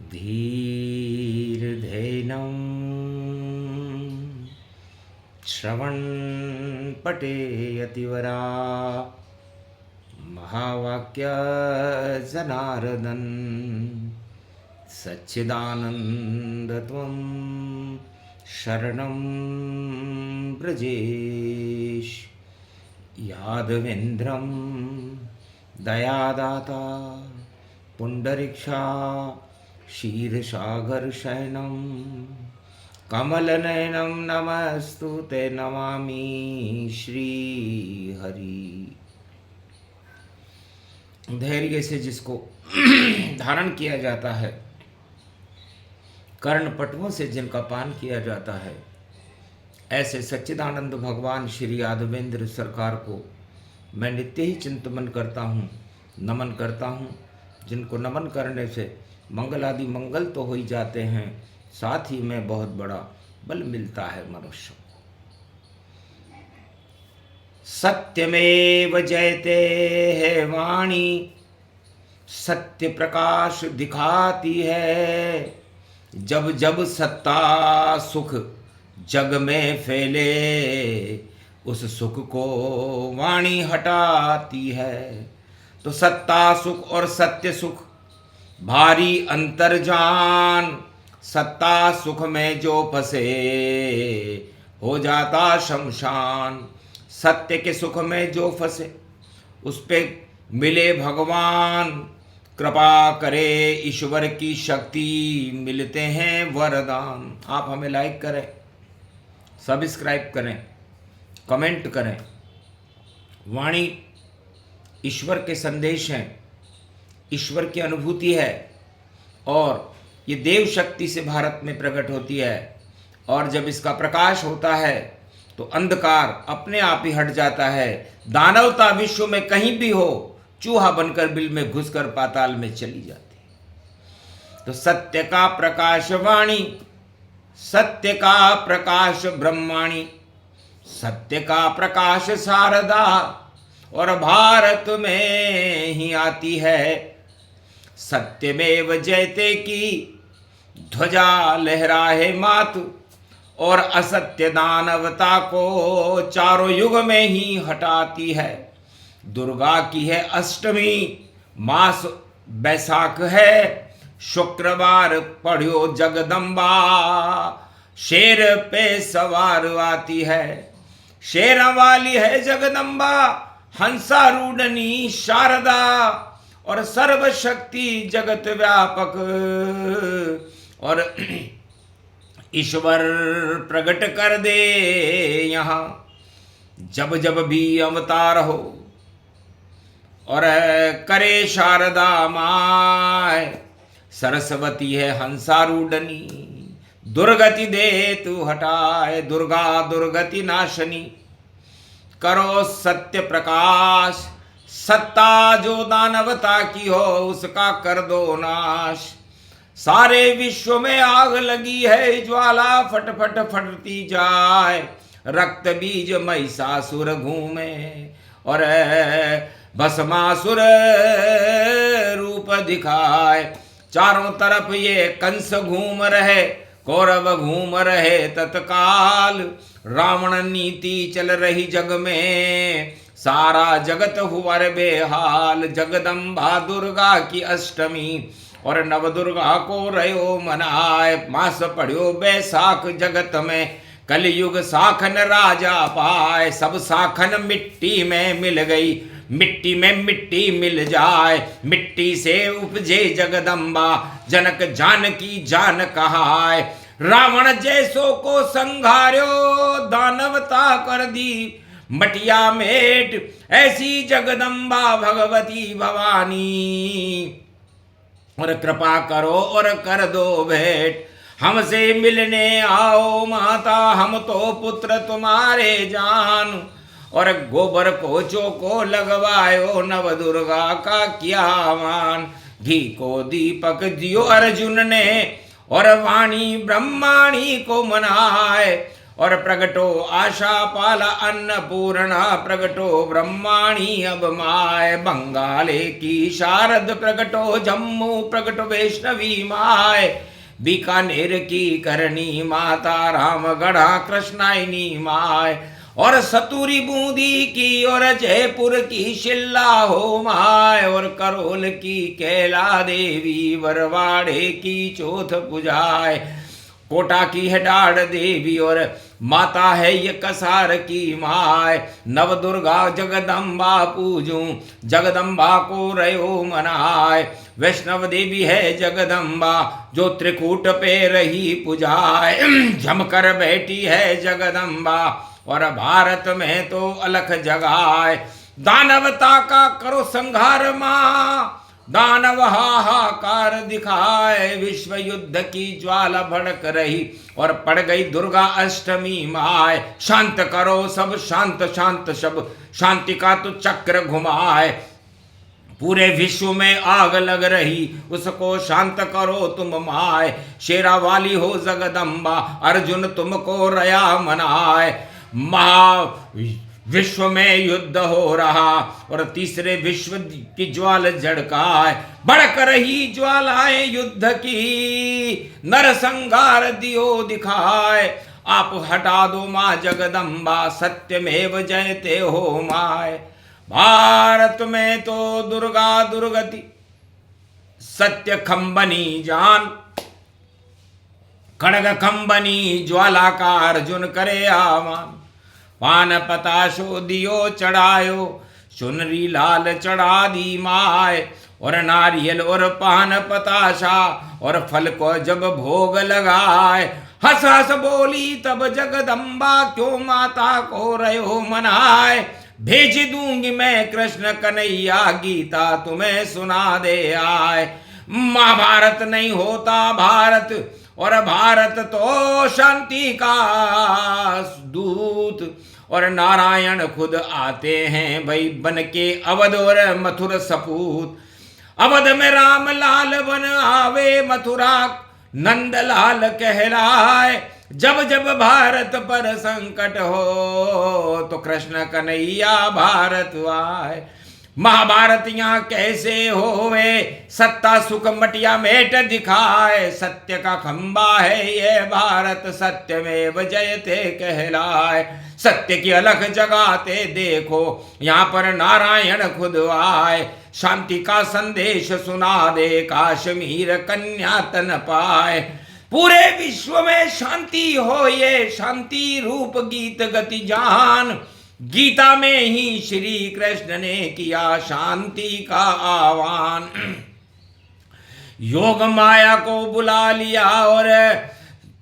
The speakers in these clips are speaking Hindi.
धीर्धेनं श्रवणपटे यतिवरा महावाक्य जनार्दन सच्चिदानन्दत्वं शरणं ब्रजेश यादवेन्द्रं दयादाता पुण्डरीक्षा क्षीरसागरशयनं कमलनयनं नमस्तुते नमामि श्रीहरि। धैर्य से जिसको धारण किया जाता है, कर्णपटुओं से जिनका पान किया जाता है, ऐसे सच्चिदानंद भगवान श्री यादवेंद्र सरकार को मैं नित्य ही चिंतन करता हूँ, नमन करता हूँ। जिनको नमन करने से मंगल आदि मंगल तो हो ही जाते हैं, साथ ही में बहुत बड़ा बल मिलता है मनुष्य को। सत्यमेव जयते है वाणी, सत्य प्रकाश दिखाती है। जब जब सत्ता सुख जग में फैले, उस सुख को वाणी हटाती है। तो सत्ता सुख और सत्य सुख भारी अंतर जान। सत्ता सुख में जो फंसे हो जाता शमशान। सत्य के सुख में जो फंसे उस पे मिले भगवान। कृपा करे ईश्वर की शक्ति, मिलते हैं वरदान। आप हमें लाइक करें, सब्सक्राइब करें, कमेंट करें। वाणी ईश्वर के संदेश हैं, ईश्वर की अनुभूति है और ये देव शक्ति से भारत में प्रकट होती है। और जब इसका प्रकाश होता है तो अंधकार अपने आप ही हट जाता है। दानवता विश्व में कहीं भी हो, चूहा बनकर बिल में घुसकर पाताल में चली जाती है। तो सत्य का प्रकाश वाणी, सत्य का प्रकाश ब्रह्माणी, सत्य का प्रकाश शारदा, और भारत में ही आती है। सत्यमेव जयते की ध्वजा लहराए मातु, और असत्य दानवता को चारों युग में ही हटाती है। दुर्गा की है अष्टमी, मास बैसाख है, शुक्रवार पढ़ियो जगदम्बा, शेर पे सवार आती है। शेर वाली है जगदम्बा, हंसारूढ़नी शारदा, और सर्वशक्ति जगत व्यापक, और ईश्वर प्रकट कर दे यहाँ जब जब भी अवतार हो। और करे शारदा माय, सरस्वती है हंसारूढ़नी, दुर्गति दे तू हटाए, दुर्गा दुर्गति नाशनी। करो सत्य प्रकाश, सत्ता जो दानवता की हो उसका कर दो नाश। सारे विश्व में आग लगी है, ज्वाला फट फट फटती जाए। रक्त बीज महिषासुर घूमे, और भस्मासुर रूप दिखाए। चारों तरफ ये कंस घूम रहे, कौरव घूम रहे तत्काल। रावण नीति चल रही जग में, सारा जगत हुआ रे बेहाल। जगदम्बा दुर्गा की अष्टमी, और नव दुर्गा को रहो मनाए। मास पढ़ियो बैसाख जगत में, कलयुग साखन राजा पाए। सब साखन मिट्टी में मिल गई, मिट्टी में मिट्टी मिल जाए। मिट्टी से उपजे जगदम्बा, जनक जानकी जान कहाय। रावण जैसो को संघार्यो, दानवता कर दी मटिया मेट। ऐसी जगदम्बा भगवती भवानी, और कृपा करो और कर दो भेंट। हमसे मिलने आओ माता, हम तो पुत्र तुम्हारे जान। और गोबर कोचो को लगवायो, नव दुर्गा का किया मान। घी को दीपक दियो अर्जुन ने, और वाणी ब्रह्माणी को मनाए। और प्रगटो आशा पाला अन्नपूर्णा, प्रगटो ब्रह्माणी अब माय, बंगाले की शारद प्रगटो, जम्मू प्रगटो वैष्णवी माय, बीकानेर की करणी माता, रामगढ़ा कृष्णायनी माय, और सतुरी बूंदी की और जयपुर की शिल्ला हो माय, और करोल की कैला देवी, बरवाड़े की चौथ पुजाय, कोटा की है डाढ़ देवी और माता है ये कसार की माय, नव दुर्गा जगदम्बा पूजूं, जगदम्बा को रयो मनाय, वैष्णव देवी है जगदम्बा जो त्रिकूट पे रही पुजाय, जमकर बैठी है जगदम्बा और भारत में तो अलख जगाए, दानवता का करो संहार मां, दानव हाहाकार दिखाए, विश्व युद्ध की ज्वाला भड़क रही और पड़ गई दुर्गा अष्टमी माय, शांत करो सब शांत शांत सब, शांति का तो चक्र घुमाए, पूरे विश्व में आग लग रही उसको शांत करो तुम माय, शेरा वाली हो जगदम्बा अर्जुन तुमको रया मनाए, महा विश्व में युद्ध हो रहा और तीसरे विश्व की ज्वाल झड़काए, भड़क रही ज्वालाएं युद्ध की, नरसंहार दियो दिखाए, आप हटा दो माँ जगदम्बा सत्यमेव जयते हो माय, भारत में तो दुर्गा दुर्गति सत्य खंबनी जान, खड़ग खंबनी ज्वाला का अर्जुन करे आह्वान, पान पताशो दियो चढ़ायो, चुनरी लाल चढ़ा दी माय, और नारियल और पान पताशा और फल को जब भोग लगाए, हंस हंस बोली तब जगदम्बा क्यों माता को रयो मनाए, भेज दूंगी मैं कृष्ण कन्हैया गीता तुम्हें सुना दे आए, महाभारत नहीं होता भारत और भारत तो शांति का दूत, और नारायण खुद आते हैं भाई बन के अवध और मथुर सपूत, अवध में राम लाल बन आवे मथुरा नंद लाल कहलाए, जब जब भारत पर संकट हो तो कृष्ण कन्हैया भारत आए, महाभारत यहाँ कैसे होवे सत्ता सुख मटिया मेट दिखाए, सत्य का खंबा है ये भारत सत्यमेव जयते कहलाए, सत्य की अलख जगाते देखो यहाँ पर नारायण खुद आए, शांति का संदेश सुना दे काश्मीर कन्या तन पाए, पूरे विश्व में शांति हो ये शांति रूप गीत गति जान, गीता में ही श्री कृष्ण ने किया शांति का आह्वान, योग माया को बुला लिया और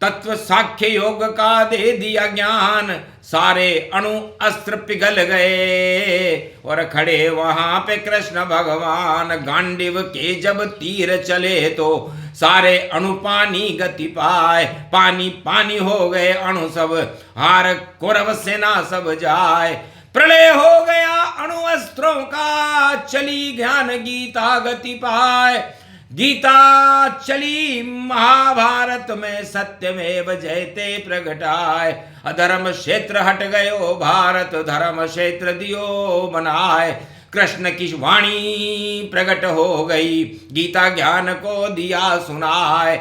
तत्व साख्य योग का दे दिया ज्ञान, सारे अणु अस्त्र पिघल गए और खड़े वहां पे कृष्ण भगवान, गांडीव के जब तीर चले तो सारे अणु पानी गति पाए, पानी पानी हो गए अणु सब, हार कौरव सेना सब जाए, प्रलय हो गया अणु अस्त्रों का, चली ज्ञान गीता गति पाए, गीता चली महाभारत में सत्यमेव जयते प्रगटाए, अधर्म क्षेत्र हट गयो भारत धर्म क्षेत्र दियो बनाए, कृष्ण की वाणी प्रकट हो गई गीता ज्ञान को दिया सुनाए,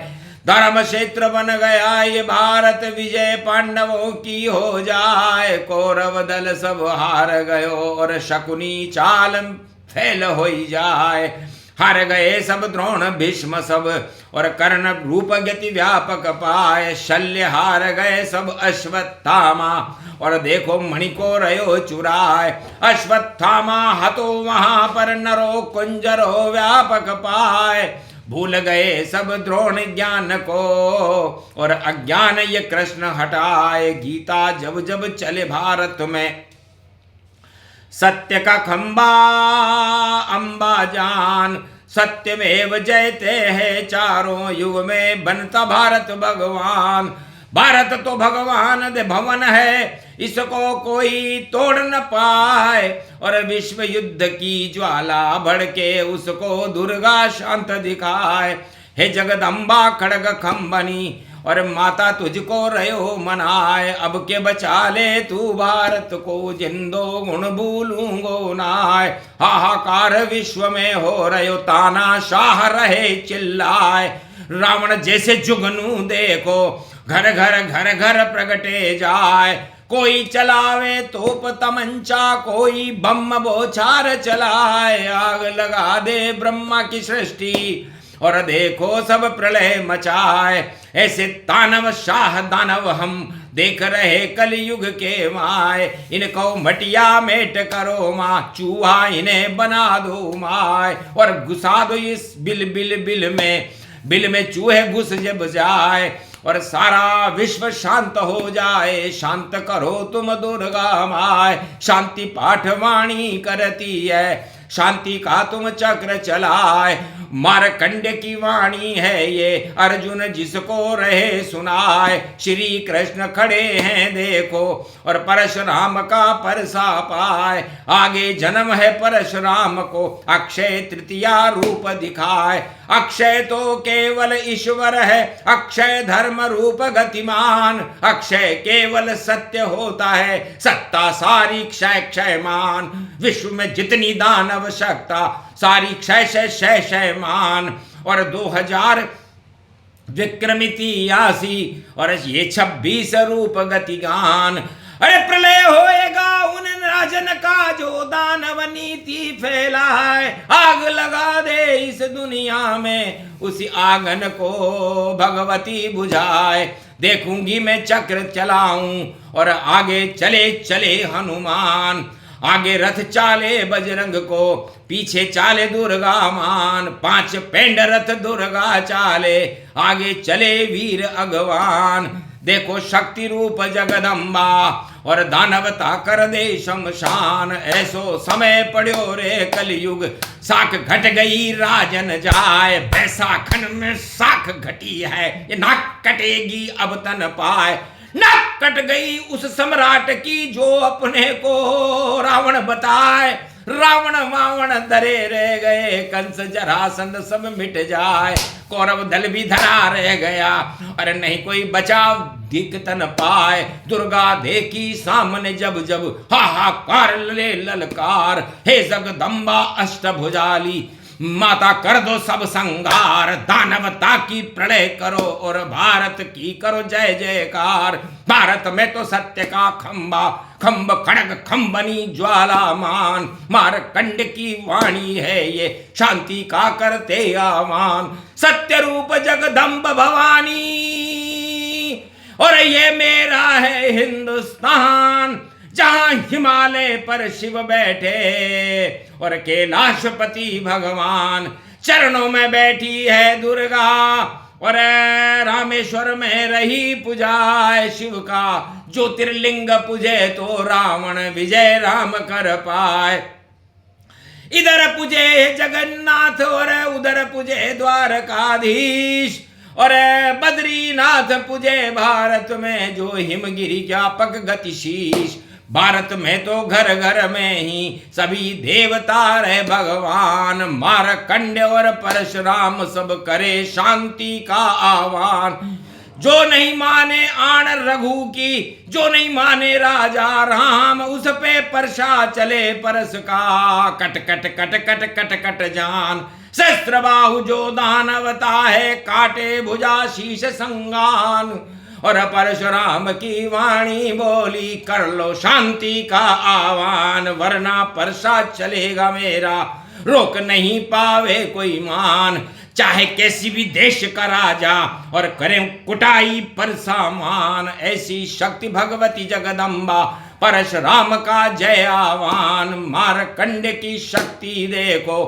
धर्म क्षेत्र बन गया ये भारत विजय पांडवों की हो जाए, कौरव दल सब हार गयो और शकुनी चाल फैल हो जाए, हार गए सब द्रोण भीष्म सब और कर्ण रूप गति व्यापक पाए, शल्य हार गए सब अश्वत्थामा और देखो मणि को रयो चुराए, अश्वत्थामा हतो वहां पर नरो कुंजरो व्यापक पाए, भूल गए सब द्रोण ज्ञान को और अज्ञान ये कृष्ण हटाए, गीता जब जब चले भारत में सत्य का खंबा अंबा जान, सत्यमेव जयते हैं चारों युग में बनता भारत भगवान, भारत तो भगवान दे भवन है इसको कोई तोड़ न पाए, और विश्व युद्ध की ज्वाला भड़के उसको दुर्गा शांत दिखाए, हे जगदम्बा खड़ग खंबनी और माता तुझको रहो मनाए, अब के बचा ले तू भारत को, जिंदो गुण भूलूंगो नाय। हाहाकार विश्व में हो रहो, ताना शाह रहे चिल्लाए। रावण जैसे जुगनू देखो, घर घर प्रगटे जाए। कोई चलावे तोप तमंचा, कोई बम बोछार चलाए। आग लगा दे ब्रह्मा की सृष्टि, और देखो सब प्रलय मचाए। ऐसे तानव शाह दानव हम देख रहे कलयुग के माय। इनको मटिया मेट करो माँ, चूहा इन्हें बना दो माय। और घुसा दो इस बिल में चूहे घुस जब जाए, और सारा विश्व शांत हो जाए। शांत करो तुम दुर्गा माय। शांति पाठ वाणी करती है, शांति का तुम चक्र चलाए। मारकंड की वाणी है ये, अर्जुन जिसको रहे सुनाए। श्री कृष्ण खड़े हैं देखो, और परशुराम का परसा पाए। आगे जन्म है परशुराम को, अक्षय तृतीया रूप दिखाए। अक्षय तो केवल ईश्वर है, अक्षय धर्म रूप गतिमान। अक्षय केवल सत्य होता है, सत्ता सारी क्षय क्षयमान। विश्व में जितनी दानव शक्ता, सारी क्षय क्षय क्षयमान। और 2000 विक्रमिति आसी, और ये 26 रूप गतिगान। अरे प्रलय होएगा उन राजन का, जो दानव नीति फैला है। आग लगा दे इस दुनिया में, उसी आंगन को भगवती बुझाए। देखूंगी मैं चक्र चलाऊं, और आगे चले चले हनुमान। आगे रथ चाले बजरंग को, पीछे चाले दुर्गा मान। 5 पेंड रथ दुर्गा चाले, आगे चले वीर अगवान। देखो शक्ति रूप जगदम्बा, और दानवता कर दे शमशान। ऐसो समय पड़ो रे कलयुग, साख घट गई राजन जाए। बैसाखन में साख घटी है, ये नाक कटेगी अब तन पाए। नाक कट गई उस सम्राट की, जो अपने को रावण बताए। रावण वावण डरे रह गए, कंस जरासंध सब मिट जाए। कौरव दल भी धरा रह गया, अरे नहीं कोई बचाव दिख तन पाए। दुर्गा देखी सामने जब जब, हाहाकार ले ललकार। हे जगदम्बा अष्टभुजाली, माता कर दो सब संगार। दानवता की प्रलय करो, और भारत की करो जय जयकार। भारत में तो सत्य का खंबा, खंब खड़ग खंबनी ज्वालामान। मारकंड की वाणी है ये, शांति का करते आह्वान। सत्य रूप जगदम्ब भवानी, और ये मेरा है हिंदुस्तान। जहां हिमालय पर शिव बैठे, और कैलाशपति भगवान। चरणों में बैठी है दुर्गा, और रामेश्वर में रही पुजाए शिव का। ज्योतिर्लिंग पूजे तो रावण विजय राम कर पाए। इधर पूजे जगन्नाथ, और उधर पूजे द्वारकाधीश। और बद्रीनाथ पूजे भारत में, जो हिमगिरी व्यापक गतिशीष। भारत में तो घर घर में ही सभी देवता रहे भगवान। मारकंड और परशुराम सब करे शांति का आह्वान। जो नहीं माने आण रघु की, जो नहीं माने राजा राम, उस पे परशा चले परस का। Cut cut cut cut cut cut जान। शस्त्र बाहु जो दानवता है, काटे भुजा शीश संगान। और परशुराम की वाणी बोली, कर लो शांति का आह्वान। वरना परसा चलेगा मेरा, रोक नहीं पावे कोई मान। चाहे कैसी भी देश का राजा, और करें कुटाई पर सामान। ऐसी शक्ति भगवती जगदम्बा, परशुराम का जय आह्वान। मारकंड की शक्ति देखो,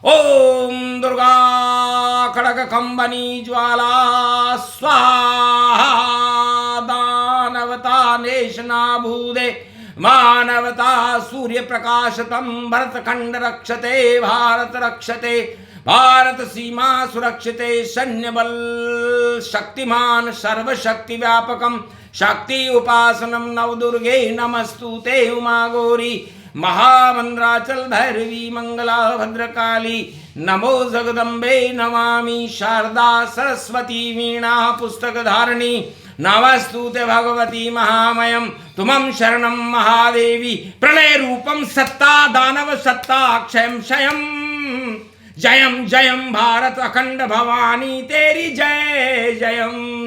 ओम दुर्गा खड़ग खंबनी ज्वाला स्वाहा। दानवता नेशना भूदे, मानवता सूर्य प्रकाशतम। भरतखंड रक्षते भारत रक्षते, भारत सीमा सुरक्षिते। सैन्य बल शक्तिमान सर्वशक्ति व्यापकम। शक्ति उपासनम नवदुर्गे नमस्तुते उमा गौरी। महामंद्राचल भैरवी मंगला भद्रकाली, नमो जगदम्बे नमामि शारदा सरस्वती वीणा पुस्तक धारिणी, नमस्तुते भगवती महामयम तुमं शरणं महादेवी, प्रलय रूपम सत्ता दानव सत्ता क्षयं क्षयं, जयम जयम भारत अखंड भवानी तेरी जय जयम,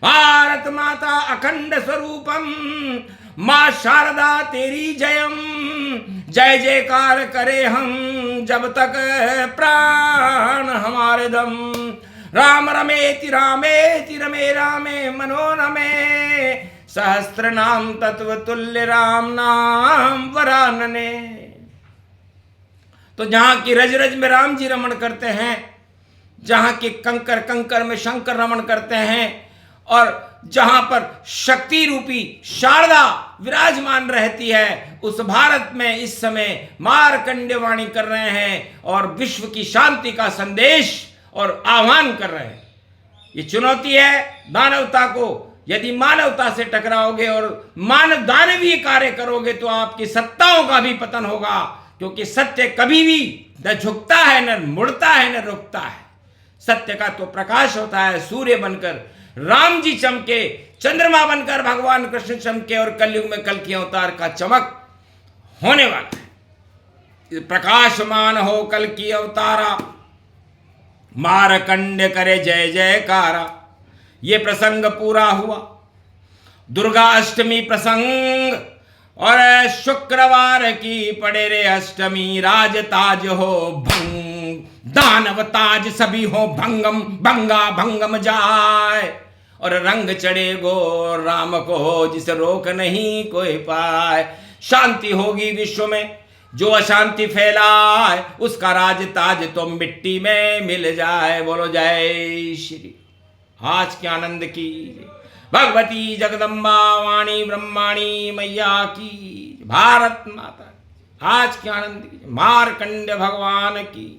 भारत माता अखंड स्वरूपम माँ शारदा तेरी जयम, जय जयकार करे हम जब तक प्राण हमारे दम, राम रमेति रामेति रमे रामे मनोरमे, सहस्त्र नाम तत्व तुल्य राम नाम वरानने। तो जहां की रज रज में राम जी रमण करते हैं, जहां के कंकर कंकर में शंकर रमण करते हैं, और जहां पर शक्ति रूपी शारदा विराजमान रहती है, उस भारत में इस समय मार्कंडेय वाणी कर रहे हैं और विश्व की शांति का संदेश और आह्वान कर रहे हैं। ये चुनौती है दानवता को, यदि मानवता से टकराओगे और मानव दानवीय कार्य करोगे तो आपकी सत्ताओं का भी पतन होगा, क्योंकि सत्य कभी भी न झुकता है, न मुड़ता है, न रुकता है। सत्य का तो प्रकाश होता है, सूर्य बनकर राम जी चमके, चंद्रमा बनकर भगवान कृष्ण चमके, और कलयुग में कल की अवतार का चमक होने वाला है। प्रकाशमान हो कल की अवतारा, मारकंड करे जय जयकारा। ये प्रसंग पूरा हुआ दुर्गा अष्टमी प्रसंग, और शुक्रवार की पड़े रे अष्टमी, राज ताज हो भंग, दानव ताज सभी हो भंगम, भंगा भंगम जाए, और रंग चढ़े गो राम को जिसे रोक नहीं कोई पाए। शांति होगी विश्व में, जो अशांति फैलाए उसका राज ताज तो मिट्टी में मिल जाए। बोलो जय श्री। आज के आनंद की भगवती जगदम्बा वाणी ब्रह्माणी मैया की, भारत माता आज के आनंद की, मार्कंड भगवान की।